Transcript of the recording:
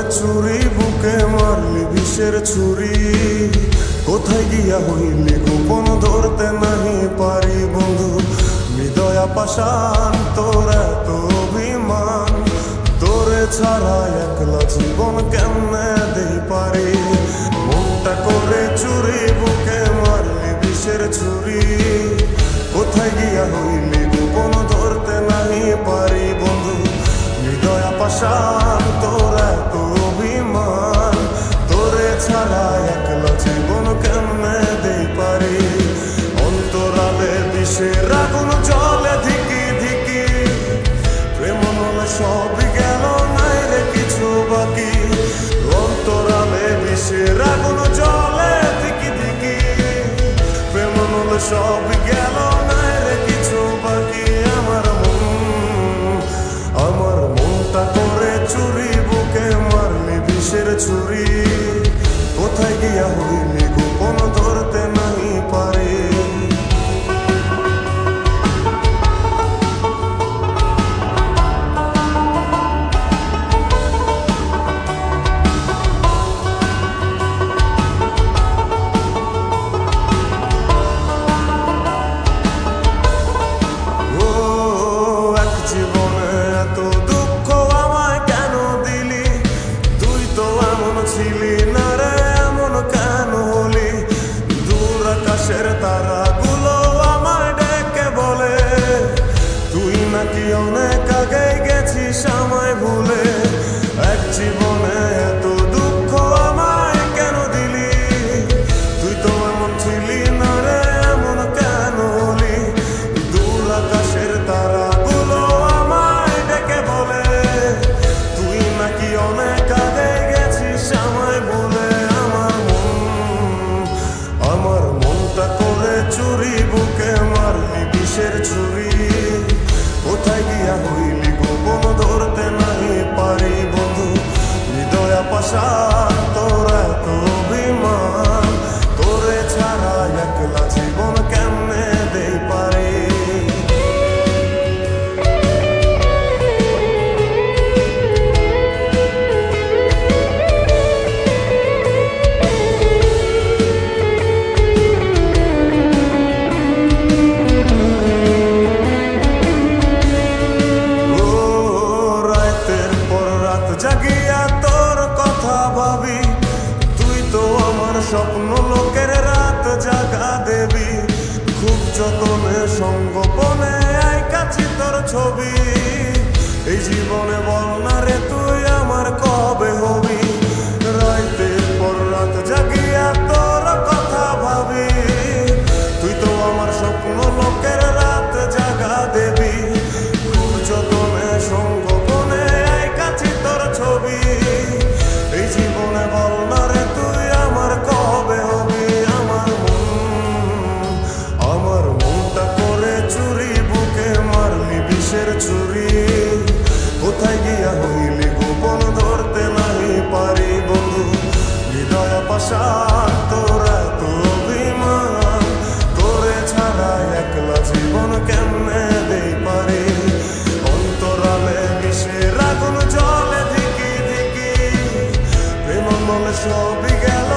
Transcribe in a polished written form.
চুরি বুকে মারলি বিষের ছুরি, কোথায় গিয়া হইলি গোপন ধরতে নাহি পারি বন্ধু। হৃদয়া পাষাণ তোর এত অভিমান, তোরে ছাড়া একলা জীবন কেমনে দেই পারি। মনটা করে চুরি বুকে মারলি বিষের ছুরি, কোথায় গিয়া হইলি গোপন ধরতে নাহি পারি বন্ধু। হৃদয়া পাষাণ তোর এত অভিমান, তোরে ছাড়া একলা জীবন কেমনে দেই পারি। অন্তরালে বিষের আগুন জ্বলে ধিকি ধিকি, প্রেম নলে সবই গেল নাই রে কিছু বাকি। অন্তরালে বিষের আগুন জ্বলে ধিকি ধিকি, প্রেম নলে সবই গেল নাই রে কিছু বাকি। আমার মনটা করে চুরি বুকে মারলি বিষের ছুরি, কোথায় গিয়া হইলি গোপন ধরতে নাহি পারি। ছিলি না রে এমন কেন হলি, দূর আকাশের তারাগুলো আমায় ডেকে বলে, তুই নাকি অনেক আগে গেছিস আমায় ভুলে। এক জীবনে এত দুঃখ আমায় কেন দিলি, তুই তো এমন ছিলি না রে এমন কেন হলি। দূর আকাশের তারাগুলো আমায় ডেকে বলে, তুই নাকি অনেক আগে আমায় বলে। আমার মনটা করে চুরি বুকে মারলি বিষের ছুরি, কোথায় গিয়া হইলি গোপন ধরতে নাহি পারি বন্ধু। হৃদয়া পাষাণ তোর এত অভিমান, তোরে ছাড়া একলা জীবন কেমনে দেই পারি। জাগিয়া তোর কথা ভাবি, তুই তো আমার স্বপ্ন লোকের রাত জাগা দেবী। খুব যতনে সঙ্গোপনে আইকাছি তোর ছবি, এই জীবনে বল না রে তুই আমার কবে হবি। রাতের পর রাত জাগিয়া তোর কথা ভাবি, তুই তো আমার স্বপ্ন লোকের রাত জাগা দেবী। খুব যতনে সঙ্গোপনে আইকাছি তোর ছবি, এই জীবনে বল না রে তুই আমার কবে হবি। আমার মনটা করে চুরি বুকে মারলি বিষের ছুরি, কোথায় গিয়া হইলি গোপন ধরতে নাহি পারি বন্ধু। হৃদয়া পাষাণ তোর এত অভিমান, তোরে ছাড়া একলা জীবন কেমনে দেই পারি। অন্তরালে বিষের আগুন জ্বলে ধিকি ধিকি, প্রেম বলে সবই গেল